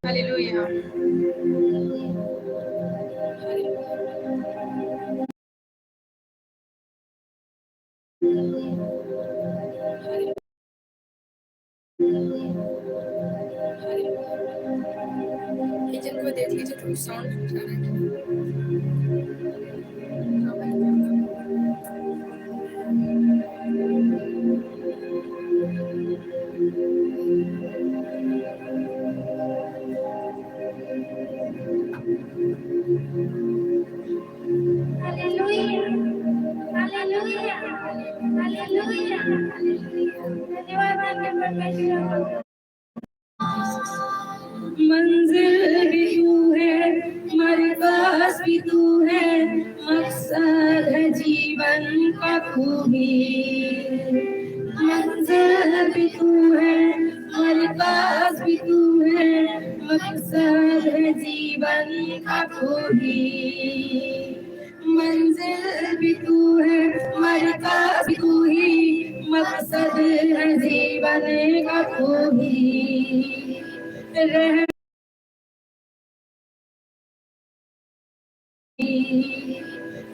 Hallelujah. Kitchen को देख लीजिए, थोड़ी साउंड जा रहा है। हालेलुया, हालेलुया, हालेलुया, धन्यवाद परमेश्वर। मंजिल भी तू है, मरकज भी तू है, मकसद है जीवन का तू ही। मंजिल भी तू है, मरकज भी तू है, मकसद है जीवन का तू ही। मंजिल भी तू है, मरकज भी तू ही, मकसद है जीवन का तू ही। रहबरी,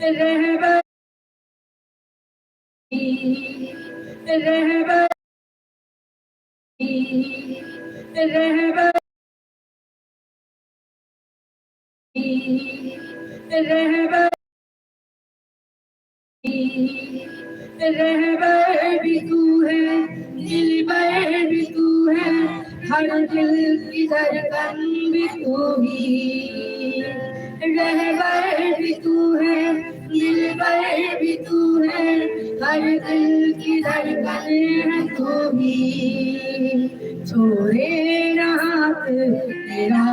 रहबरी, रहबरी, रहबरी, रहबरी, रहबर भी तू है, दिलबर भी तू है, हर दिल की धड़कन भी तू ही। रहबर भी तू है, दिलबर भी तू है, हर दिल की धड़कन है तू ही। छोड़े ना हाथ तेरा,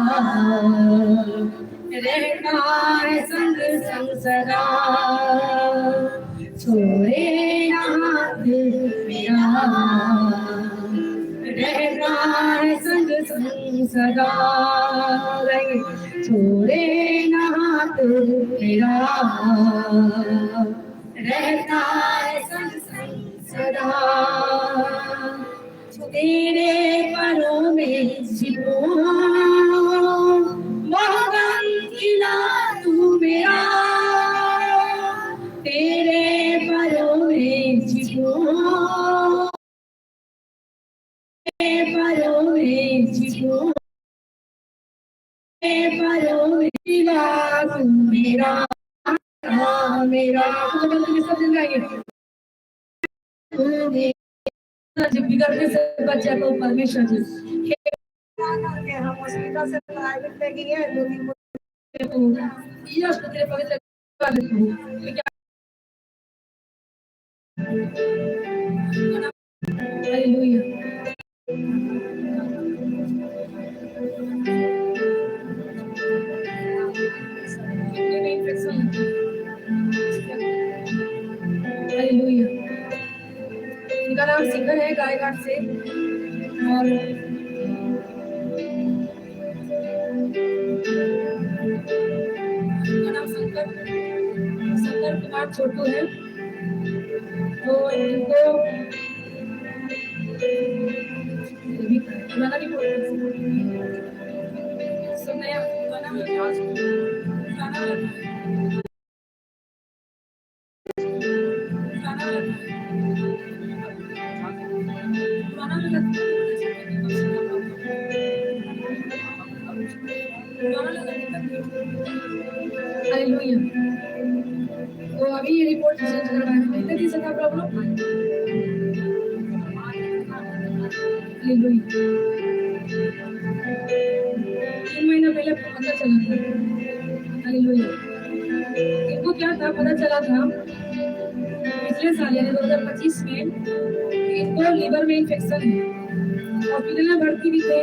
रहना है संग संग सदा। छोड़े ना हाथ मेरा, रहना है संग संग सदा। छोड़े ना हाथ मेरा, रहना है संग संग सदा। तेरे परों में छिपो, मोहब्बत खिला तू मेरा। तेरे परों में छिपो, तेरे परों में छिपो, तेरे परों में खिला तू मेरा। मेरा सब दिन गाएंगे। जब बिगड़ने से बच जाता हूँ परमेश्वर जी, हम हॉस्पिटल से प्राइवेट में गए 2-3 यस तेरे पवित्र हालेलुया। हालेलुया। इनका नाम सिंगर है गायघाट से, और इनका नाम शंकर शंकर कुमार छोटू है। तो इनको गाना भी सब नया गाना हालेलुया। तो अभी ये रिपोर्ट चेंज करवाना है, कितने दिन से था प्रॉब्लम? हालेलुया। 3 महीना पहले आपको पता चला था। हालेलुया। इनको क्या था पता चला था पिछले साल यानी 2025 में इनको लीवर में इन्फेक्शन है। हॉस्पिटल में भर्ती भी थे।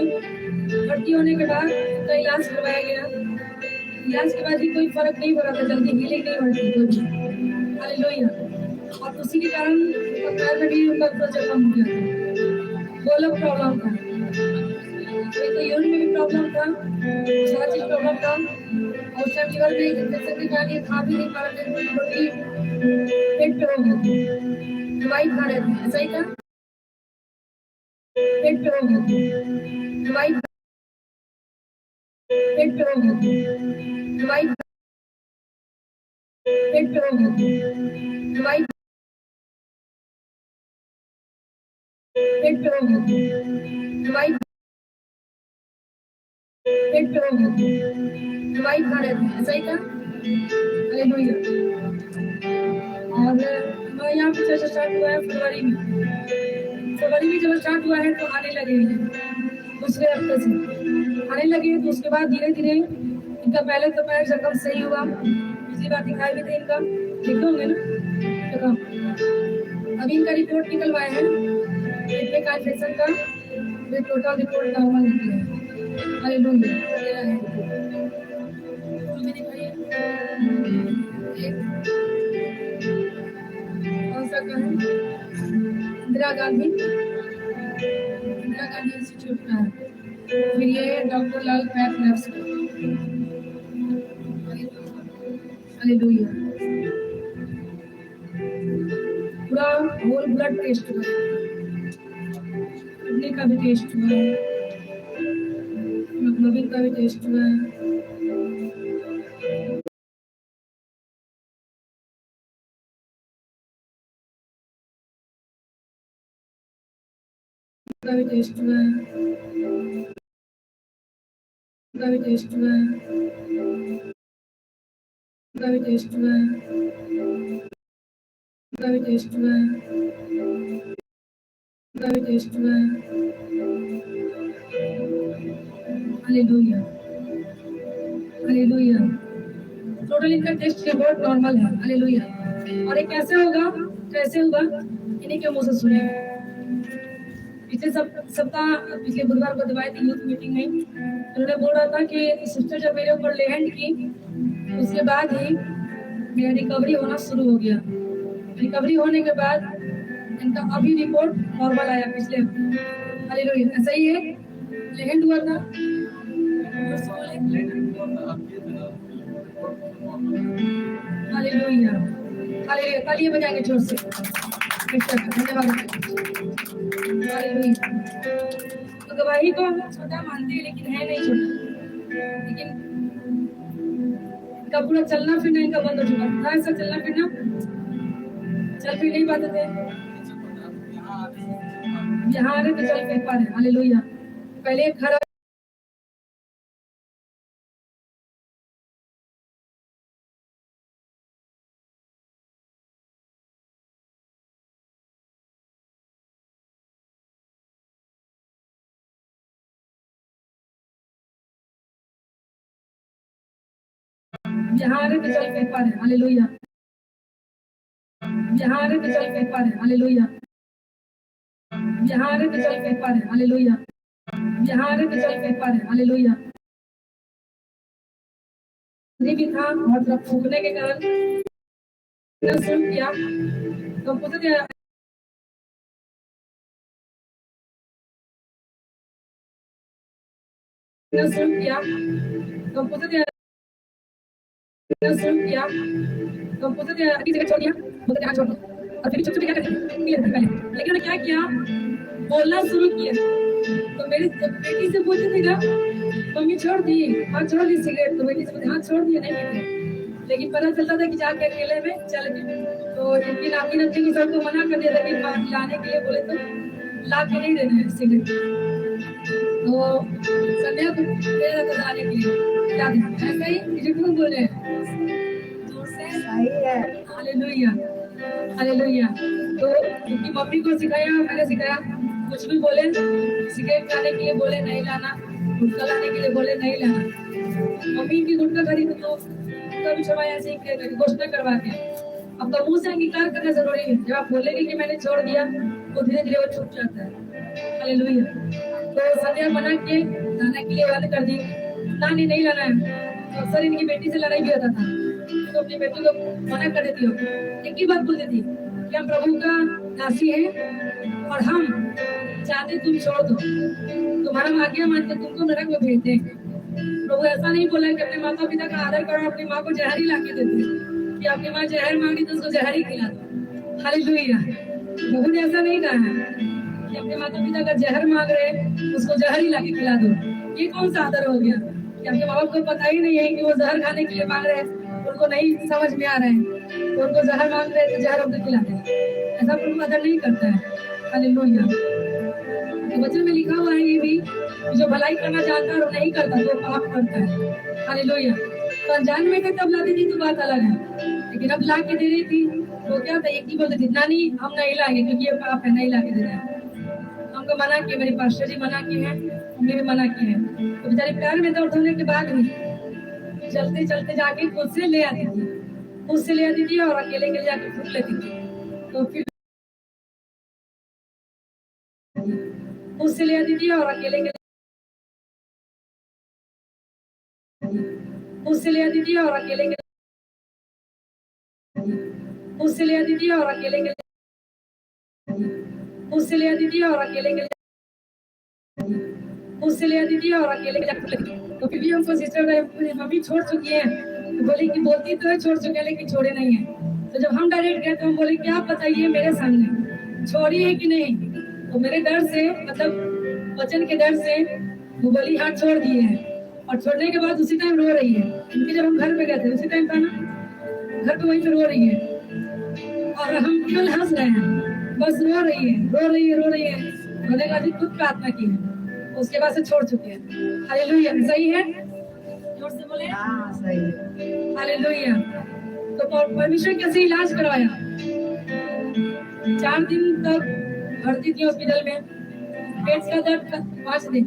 भर्ती होने के बाद उनका इलाज करवाया गया। इलाज के बाद भी कोई फर्क नहीं पड़ा था, जल्दी हीलिंग नहीं बढ़ती कोई भी। हालेलुया। और उसी के कारण पैर में भी उनका प्रेशर कम हो गया था। वो अलग प्रॉब्लम था, तो यूरिन में भी प्रॉब्लम था, सारा चीज प्रॉब्लम था। और उस टाइम लीवर में इन्फेक्शन के कारण ये खा भी नहीं पा रहे थे, रोटी पेट पे हो गया था। दवाई खा रहे थे, ऐसा ही था, पेट पे हो गया था, दवाई पेट पे हो गया दवाई, पेट पे हो गया दवाई, पेट पे हो गया दवाई, पेट पे हो गया दवाई खा रहे थे, ऐसा ही था। हालेलुया। और यहाँ पे चर्चा स्टार्ट हुआ है फरवरी में। फरवरी में जब स्टार्ट हुआ है तो आने लगे हैं दूसरे हफ्ते से आने लगे, तो उसके बाद धीरे धीरे इनका पहले तो पैर जख्म सही हुआ, पिछली बार दिखाए भी थे इनका, देखे होंगे ना जख्म। अभी इनका रिपोर्ट निकलवाए हैं पेट का इन्फेक्शन का, वे टोटल रिपोर्ट नॉर्मल निकला है। हालेलुया। कौन सा का है? इंदिरा गांधी, इंदिरा गांधी इंस्टीट्यूट का है। फिर ये डॉक्टर लाल पैथ लैब्स का। हालेलुया। पूरा होल ब्लड टेस्ट हुआ, किडनी का भी टेस्ट हुआ, हीमोग्लोबिन का भी टेस्ट हुआ, का भी टेस्ट हुआ, का भी टेस्ट हुआ, का भी टेस्ट हुआ, का भी टेस्ट हुआ, का भी टेस्ट हुआ। Hallelujah, hallelujah. टोटल इनका टेस्ट रिपोर्ट नॉर्मल है। हालेलुया। और ये कैसे होगा, कैसे होगा, इन्हीं के मुंह से सुने। पिछले सप्ताह पिछले बुधवार को दवाई थी यूथ मीटिंग में, उन्होंने बोल रहा था कि सिस्टर जब मेरे ऊपर लेहैंड की उसके बाद ही मेरा रिकवरी होना शुरू हो गया। रिकवरी होने के बाद इनका अभी रिपोर्ट नॉर्मल आया पिछले। हालेलुया। ऐसा ही है, लेहैंड हुआ था। Hallelujah, hallelujah. तालियां बजाएंगे जोर से। धन्यवाद। हालेलुया। तो गवाही को हम छोटा मानते हैं लेकिन है नहीं छोटा, लेकिन इनका पूरा चलना फिरना इनका बंद हो चुका था। ऐसा चलना फिरना, चल फिर नहीं पाते थे, यहाँ आ रहे तो चल फिर पा रहे। हालेलुया। पहले खड़ा यहाँ आ रहे तो चल फिर पा रहे। हालेलुया। यहाँ आ रहे तो चल फिर पा रहे। हालेलुया। यहाँ आ रहे तो चल फिर पा रहे। हालेलुया। यहाँ आ रहे तो चल फिर पा रहे। हालेलुया। भी था और जब फूकने के कारण शुरू किया तो खुद शुरू किया तो खुद शुरू किया तो खुद जगह छोड़ दिया, खुद जगह छोड़ दिया। और फिर छोटे छोटे क्या करते पहले, लेकिन उन्होंने क्या किया, बोलना शुरू किया। तो मेरी बेटी से पूछती थी ना, मम्मी छोड़ दी, हाँ छोड़ दी सिगरेट, तो बेटी से पूछती हाँ छोड़ दिया, नहीं पीते। लेकिन पता चलता था कि जाके अकेले में चल गए। तो इनकी नाती नती की सबको मना कर दिया था कि लाने के लिए बोले तो ला के नहीं देना है सिगरेट। तो संध्या को दे रहा था लाने के लिए, ला देना ऐसा ही झूठ बोले हैं। सही है। Hallelujah, hallelujah. तो उनकी मम्मी को सिखाया, मैंने सिखाया, कुछ भी बोले सिगरेट खाने के लिए बोले नहीं लाना, गुटखा लाने के लिए बोले नहीं लाना। मम्मी की गुटखा खरीद तो कभी समय ऐसे ही घोषणा करवा के, अब तो मुंह से अंगीकार करना जरूरी है। जब आप बोलेंगे कि मैंने छोड़ दिया तो धीरे धीरे वो छूट जाता है। हालेलुया। तो संध्या मना के लाने के लिए बंद कर दी, नानी नहीं लाना है। तो अक्सर इनकी बेटी से लड़ाई भी होता था, तो अपनी बेटी को मना कर देती हो, एक ही बात बोल देती कि हम प्रभु का दासी है और हम चाहते तुम छोड़ दो, तुम्हारा आज्ञा मानते तुमको नरक में भेज देंगे। प्रभु ऐसा नहीं बोला कि अपने माता पिता का आदर करो, अपनी माँ को जहर ही ला के देते कि आपकी माँ जहर मांगी तो उसको जहर ही खिला दो। हालेलुया। प्रभु ने ऐसा नहीं कहा है कि अपने माता पिता का जहर मांग रहे उसको जहर ही ला के खिला दो। ये कौन सा आदर हो गया? कि आपके माँ बाप को पता ही नहीं है कि वो जहर खाने के लिए मांग रहे हैं, उनको नहीं समझ में आ रहा है, तो उनको जहर मांग रहे हैं तो जहर उनको खिलाते हैं। ऐसा प्रभु अदर नहीं करता है। हालेलुया। तो वचन में लिखा हुआ है ये भी, जो भलाई करना चाहता है और नहीं करता तो पाप करता है। हालेलुया। तो अनजान में थे तब लाती थी तो बात अलग है, लेकिन अब ला के दे रही थी तो क्या था, एक ही बोलते थे नानी हम नहीं लाएंगे क्योंकि ये पाप है, नहीं ला के दे रहे हैं। हमको मना किया, मेरे पास्टर जी मना किए हैं, हमने भी मना किए हैं। तो बेचारी प्यार में दर्द होने के बाद भी चलते चलते जाके खुद से ले आती थी, खुद से ले आती थी और अकेले के जाके फूक लेती थी। तो फिर खुद से ले आती थी और अकेले के खुद से ले आती थी और अकेले के खुद से ले आती थी और अकेले के खुद से ले आती थी और अकेले के खुद से ले आती थी और अकेले के जाके लेती थी। तो फिर भी हमको सिस्टर मम्मी छोड़ चुकी है, तो बोली कि बोलती तो है छोड़ चुके हैं लेकिन छोड़े नहीं है। तो जब हम डायरेक्ट गए तो हम बोले क्या बताइए मेरे सामने छोड़ी है कि नहीं। तो मेरे डर से, मतलब वचन के डर से वो बोली हाँ छोड़ दिए हैं। और छोड़ने के बाद उसी टाइम रो रही है, क्योंकि जब हम घर पे गए थे उसी टाइम था ना, घर पे वहीं पे रो रही है और हम केवल हंस रहे हैं, बस रो रही है रो रही है रो रही है। रोने के बाद खुद प्रार्थना की है, उसके बाद से छोड़ चुके हैं। हालेलुया। सही है, जोर से बोले हाँ सही है। हालेलुया। तो परमेश्वर कैसे इलाज करवाया, 4 दिन तक भर्ती थी हॉस्पिटल में, पेट का दर्द 5 दिन,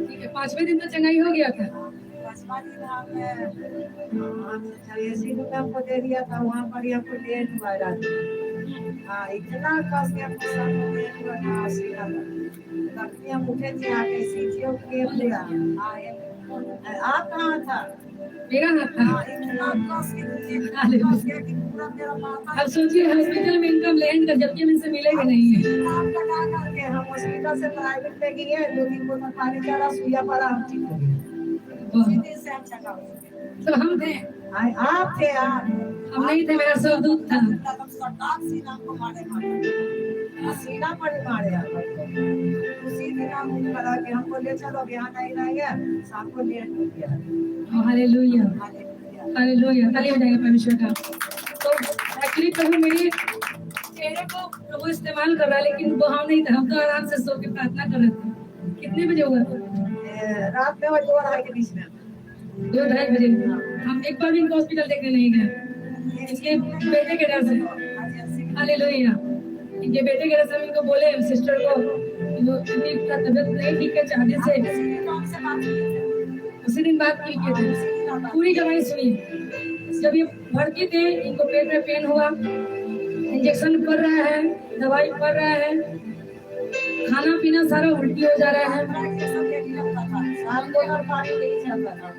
ठीक है 5वें दिन तो चंगाई हो गया था। 5वां दिन हमको दे दिया था, वहाँ पर हमको डेट हुआ रात। हाँ इतना कस के हमको सब हो गया था, सीधा तक हम उठे थे आके सीटियों के पूरा। आप कहाँ था? मेरा हाथ था। इतना कस के पूरा मेरा माथा। अब सोचिए हॉस्पिटल में इनकम लैंड कर, जबकि हम इनसे मिलेंगे नहीं है। लगा करके हम हॉस्पिटल से प्राइवेट में गए, 2 दिन को पानी चढ़ा, सुइया पड़ा, हम ठीक हो गए। उसी दिन से हम चका तो हम थे, आप थे, आप हम नहीं थे, मेरा सब दूध था। सीना को मारे सीना पर मारे उसी दिन हम करा के हमको ले चलो, यहाँ नहीं रहेंगे, शाम को लेट हो गया। Hallelujah hallelujah. ताली हो जाएगा परमेश्वर का। तो एक्चुअली प्रभु मेरे चेहरे को प्रभु इस्तेमाल कर रहा है, लेकिन वो हम नहीं था, हम तो आराम से सो के प्रार्थना कर रहे थे। कितने बजे हुआ था? रात में 2-2:30 के बीच में, 2-2:30 बजे। हम एक बार भी इनको हॉस्पिटल देखने नहीं गए, इसके बेटे के डर से। हालेलुया। इनके बेटे के डर से हम इनको बोले सिस्टर को वो इनकी तबीयत नहीं ठीक है, चाहने से उसी दिन बात की थे, पूरी दवाई सुनी। जब ये भर्ती थे इनको पेट में पेन हुआ, इंजेक्शन पड़ रहा है, दवाई पड़ रहा है, खाना पीना सारा उल्टी हो जा रहा है। शाम को पानी नहीं चलता था,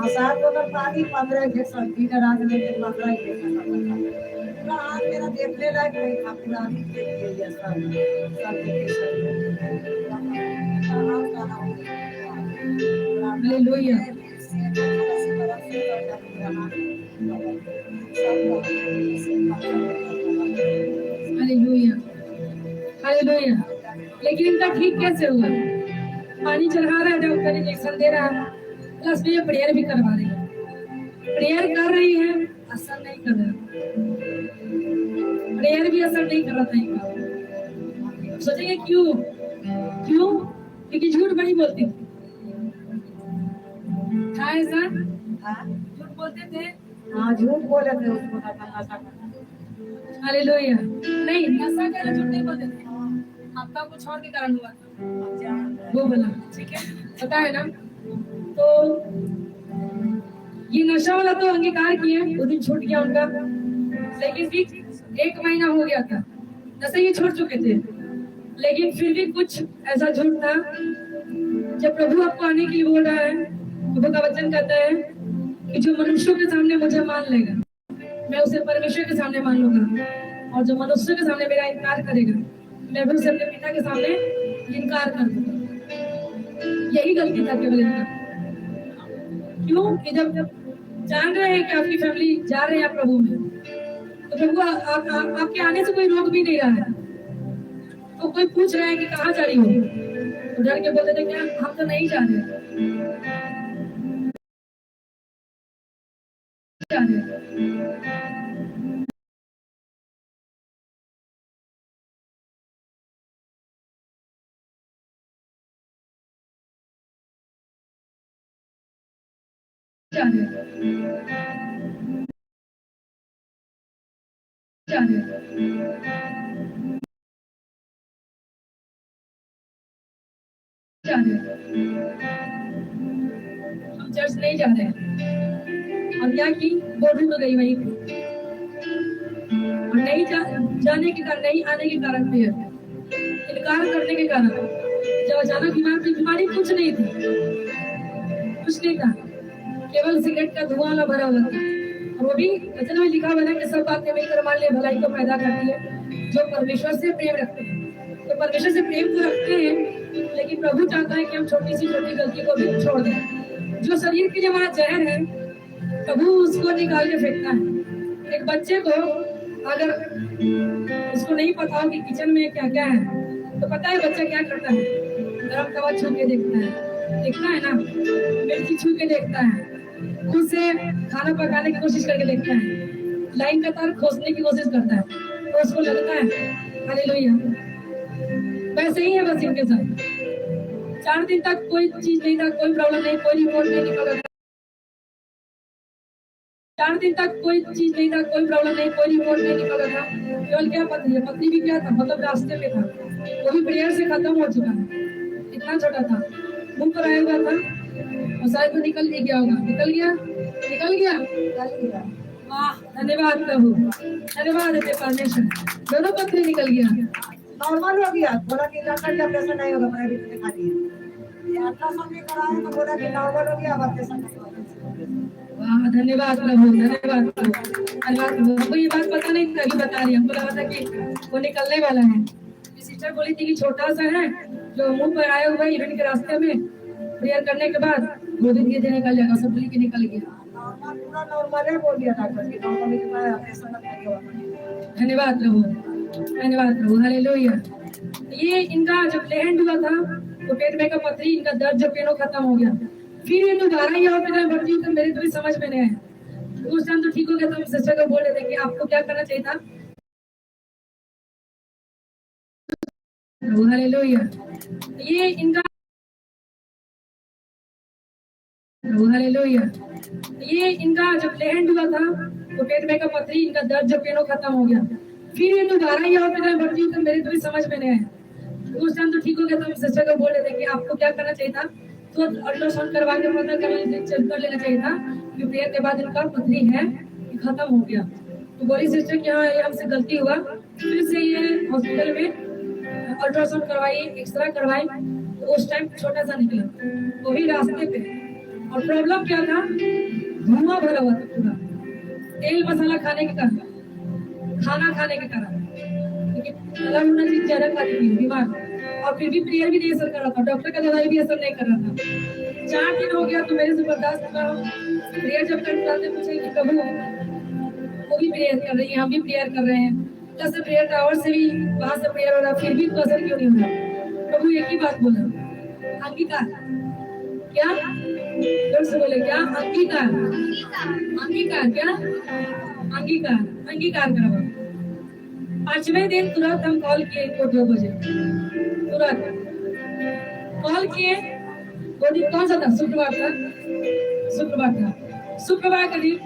शाम को पानी 15 इंजेक्शन, दिन रात में 15 इंजेक्शन। हाथ मेरा देखने लायक नहीं था, पूरा हालेलुया हालेलुया हालेलुया। लेकिन इनका ठीक कैसे हुआ? पानी चढ़ा रहा है डॉक्टर, इंजेक्शन दे रहा है, प्लस में ये प्रेयर भी करवा रही है। प्रेयर कर रही है, असर नहीं कर रहा, प्रेयर भी असर नहीं कर रहा था इनका। सोचेंगे क्यों क्यों? क्योंकि झूठ बड़ी बोलती थी। था ऐसा, झूठ बोलते थे। हाँ झूठ बोले थे उसको, नशा। हालेलुया। नहीं नशा कर झूठ नहीं बोलते थे, आपका कुछ और के कारण हुआ था वो बोला, ठीक है पता है ना। तो ये नशा वाला तो अंगीकार किया, उस दिन छूट गया उनका, लेकिन भी 1 महीना हो गया था नशा ये छोड़ चुके थे, लेकिन फिर भी कुछ ऐसा झूठ था। जब प्रभु आपको आने के लिए बोल रहा है, प्रभु का वचन कहता है कि जो मनुष्यों के सामने मुझे मान लेगा मैं उसे परमेश्वर के सामने मान लूंगा, और जो मनुष्य के सामने मेरा इनकार करेगा मैं भी उसे अपने पिता के सामने इनकार कर दूंगा। यही गलती था केवल इनका। क्यों? कि जब जान रहे हैं कि आपकी फैमिली जा रहे हैं प्रभु में, तो प्रभु आपके आने से कोई रोक भी नहीं रहा है, तो कोई पूछ रहा है कि कहाँ जा रही हो, तो डर के बोलते थे क्या हम तो नहीं जा रहे, जा रहे। जा रहे, जा रहे, जा रहे, हम चर्च नहीं जा रहे। और क्या की बोल तो गई वही, और नहीं जाने के कारण, नहीं आने के कारण फिर इनकार करने के कारण जब अचानक बीमार थी, बीमारी कुछ नहीं थी, कुछ नहीं था, केवल सिगरेट का धुआं वाला भरा हुआ था। और वो भी वचन में लिखा हुआ है कि सब बातें मिलकर हमारे लिए भलाई को पैदा करती है जो परमेश्वर से प्रेम रखते हैं। तो परमेश्वर से प्रेम तो रखते हैं, लेकिन प्रभु चाहता है कि हम छोटी सी छोटी गलती को भी छोड़ दें। जो शरीर के लिए हमारा जहर है, प्रभु उसको निकाल के फेंकता है। एक बच्चे को अगर उसको नहीं पता हो कि किचन में क्या क्या है, तो पता है बच्चा क्या करता है, गरम तवा छू के देखता है ना, मिर्ची छू के देखता है, खुद से खाना पकाने की कोशिश करके देखता है, लाइन का तार खोसने की कोशिश करता है, तो उसको लगता है हालेलुया। वैसे ही है बस इनके साथ। 4 दिन तक कोई चीज नहीं था, कोई प्रॉब्लम नहीं, कोई रिपोर्ट नहीं निकला। 4 दिन तक कोई चीज नहीं था, कोई प्रॉब्लम नहीं, कोई रिपोर्ट नहीं निकला था। केवल क्या पत्नी है, पत्नी भी क्या था, मतलब रास्ते में था, वो भी प्रेयर से खत्म हो चुका है। इतना छोटा था, मुंह पर आया हुआ था, और शायद तो निकल भी गया होगा। निकल गया। वाह, धन्यवाद प्रभु, धन्यवाद देते परमेश्वर, दोनों पत्नी निकल गया, नॉर्मल हो गया। बोला कि डॉक्टर का ऑपरेशन नहीं होगा, प्राइवेट में दिखा दिए, अल्ट्रासाउंड भी कराया तो बोला कि नॉर्मल हो गया, ऑपरेशन नहीं होगा। वाह, धन्यवाद प्रभु, धन्यवाद प्रभु, धन्यवाद प्रभु। हमको ये बात पता नहीं था, अभी बता रही, हमको लगा था कि वो निकलने वाला है। सिस्टर बोली थी कि छोटा सा है जो मुंह पर आया हुआ है, इवेंट के रास्ते में प्रेयर करने के बाद 2 दिन के निकल जाएगा, सब बोली कि निकल गया। पूरा नॉर्मल है बोल दिया डॉक्टर कि नॉर्मल के बाद ऑपरेशन नहीं होगा। धन्यवाद प्रभु, धन्यवाद प्रभु, हालेलुया। ये इनका जब लैंड हुआ था तो पेट में का पथरी, इनका दर्द जो पेनो खत्म हो गया। फिर ये दोबारा ये हॉस्पिटल में भर्ती हुई, तो मेरे तो भी समझ में नहीं आया। उस टाइम तो ठीक हो गया, तो सिस्टर को बोल रहे थे कि आपको क्या करना चाहिए था। हालेलुया। ये इनका, हालेलुया। ये इनका जब लैंड हुआ था तो पेट में का पथरी, इनका दर्द जो पेनो खत्म हो गया। फिर ये दोबारा ये हॉस्पिटल में भर्ती हुई, तो मेरे तो भी समझ में नहीं आया। उस टाइम तो ठीक हो गया, तो सिस्टर को बोल रहे थे कि आपको क्या करना चाहिए था, तो अल्ट्रासाउंड करवा के पता कर लेना चाहिए था कि प्रेयर के बाद इनका पथरी है खत्म हो गया। तो बोली सिस्टर कि हाँ ये हमसे गलती हुआ। फिर से ये हॉस्पिटल में अल्ट्रासाउंड करवाई, एक्सरे करवाई, तो उस टाइम छोटा सा निकला, वो भी रास्ते पे। और प्रॉब्लम क्या था, धुआं भरा हुआ था पूरा, तेल मसाला खाने के कारण, खाना खाने के कारण, क्योंकि तला भुना चीज ज्यादा खाती थी बीमार। और फिर भी प्रेयर भी नहीं असर कर रहा था, डॉक्टर का दवाई भी असर नहीं कर रहा था। 4 दिन हो गया तो मेरे से बर्दाश्त ना हो। प्रेयर जब करते पूछे कि प्रभु वो भी प्रेयर कर रही है, हम भी प्रेयर कर रहे हैं, जैसे प्रेयर टावर से भी वहां से प्रेयर हो रहा, फिर भी तो असर क्यों नहीं हो रहा। प्रभु एक ही बात बोला, अंगीकार। क्या जोर से बोले, क्या अंगीकार, अंगीकार, क्या अंगीकार, अंगीकार करो। 5वें दिन तुरंत हम कॉल किए इनको 2 बजे, तुरंत कॉल किए। वो दिन कौन सा था, शुक्रवार था, शुक्रवार था। शुक्रवार के दिन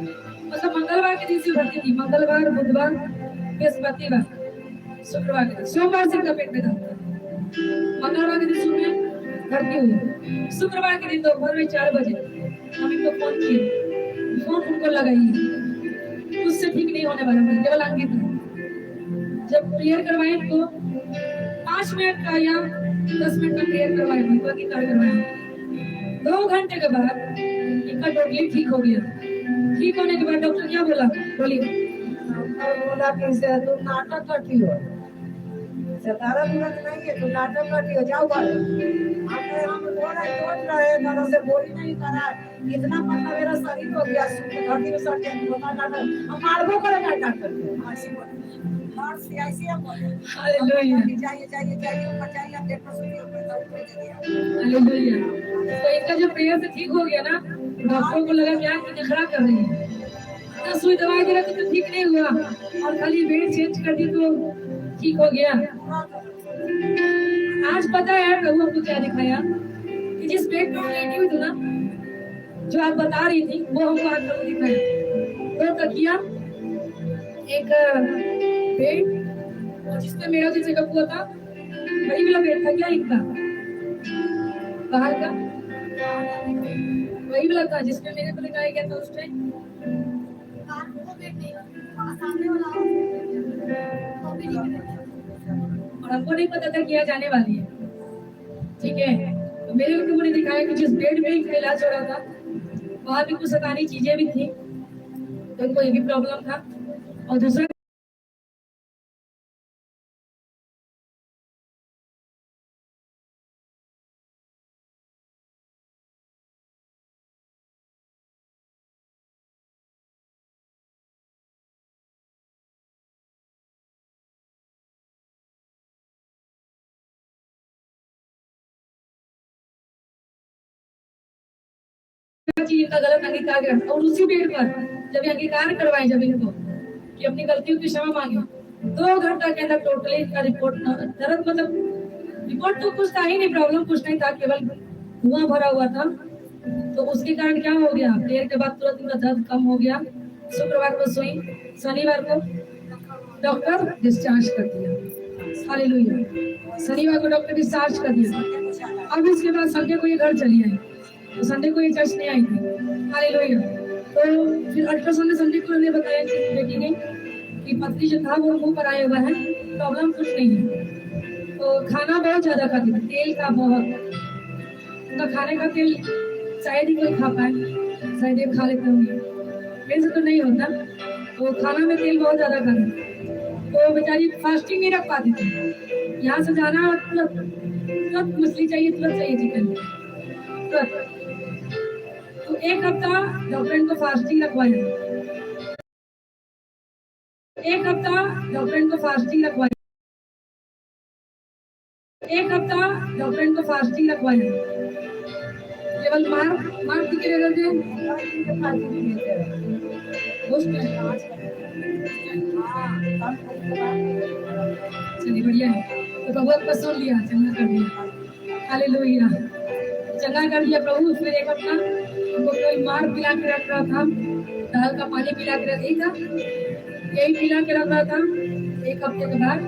मतलब मंगलवार के दिन से भर्ती थी, मंगलवार, बुधवार, बृहस्पतिवार, शुक्रवार के दिन। सोमवार से इनका पेट में दर्द था, मंगलवार के दिन सुबह भर्ती हुई। शुक्रवार के दिन दोपहर में 4 बजे हम इनको फोन किए, फोन उनको लगाई, उससे ठीक नहीं होने वाला था, केवल अंकित था। जब प्रेयर करवाए इनको 5 मिनट का या 10 मिनट का प्रेयर करवाए, बाकी कार्य करवाए। 2 घंटे के बाद इनका टोटली ठीक हो गया। ठीक होने के बाद डॉक्टर क्या बोला, बोली बोला कि तुम नाटक करती हो, सितारा तुरंत नहीं है, तुम नाटक करती हो, जाओ बाहर। हम सोच रहे तरह से बोली नहीं करा, इतना पता मेरा शरीर हो गया, धरती में सट गया, हम मारबो करेगा डॉक्टर को। हार्ट से ऐसे हम बोले हालेलुया, जाइए जाइए जाइए ऊपर जाइए आप पेपर से ऊपर तक ऊपर जाइए हालेलुया। तो इनका जो प्रेयर से ठीक हो गया ना, डॉक्टरों को लगा क्या कि नखरा कर रही है, तो सुई दवाई दे रहा तो ठीक नहीं हुआ, और खाली बेड चेंज कर दी तो ठीक हो गया। आज पता है प्रभु हमको क्या दिखाया कि जिस बेड पर लेटी हुई थी ना, जो आप बता रही थी, वो हमको आज प्रभु दिखाया। दो तकिया, एक बेड, और जिसमें मेरा जो चेकअप हुआ था वही वाला बेड था क्या इनका, बाहर का वही वाला था जिसमें मेरे को दिखाया गया था उस टाइम। और हमको नहीं पता था कि यहाँ जाने वाली है, ठीक है। तो मेरे को उन्होंने दिखाया कि जिस बेड में इनका इलाज हो रहा था वहाँ भी कुछ शैतानी चीजें भी थी, तो इनको ये भी प्रॉब्लम था। और दूसरा चीज इनका गलत अंगीकार कर, और उसी बेड पर जब ये अंगीकार करवाए जब इनको कि अपनी गलतियों की क्षमा मांगे, 2 घंटा के अंदर टोटली इसका रिपोर्ट दर्द मतलब रिपोर्ट तो कुछ था ही नहीं, प्रॉब्लम कुछ नहीं था, केवल धुआं भरा हुआ था। तो उसके कारण क्या हो गया, देर के बाद तुरंत इनका दर्द कम हो गया। शुक्रवार को सोई, शनिवार को डॉक्टर डिस्चार्ज कर दिया। हालेलुया, शनिवार को डॉक्टर डिस्चार्ज कर दिया। अब इसके बाद संडे को ये घर चली आई, तो संडे को ये चर्च नहीं आई थी। हालेलुया। तो फिर अल्ट्रासाउंड में संडे को उन्होंने बताया कि बेटी ने कि पत्नी जो था वो मुंह पर आया हुआ है, प्रॉब्लम कुछ नहीं है। तो खाना बहुत ज्यादा खाती थी, तेल का बहुत, उनका खाने का तेल शायद ही कोई खा पाए, शायद ये खा लेते होंगे, मेरे से तो नहीं होता। तो खाना में तेल बहुत ज्यादा खाती थी, तो बेचारी फास्टिंग नहीं रख पाती थी। यहाँ से जाना तुरंत मछली चाहिए, तुरंत चाहिए चिकन, तुरंत। तो 1 हफ्ता डॉक्टर इनको फास्टिंग रखवाया, 1 हफ्ता डॉक्टर इनको फास्टिंग रखवाया, 1 हफ्ता डॉक्टर इनको फास्टिंग रखवाया, केवल मार कितने रहते चलिए बढ़िया है। तो प्रभु आपका सुन लिया, चंगा कर दिया। हालेलुया, चंगा कर दिया प्रभु। फिर 1 हफ्ता उनको कोई मार पिला के रख रहा था, दाल का पानी पिला के रख था, यही पिला के रख रहा था। 1 हफ्ते के बाद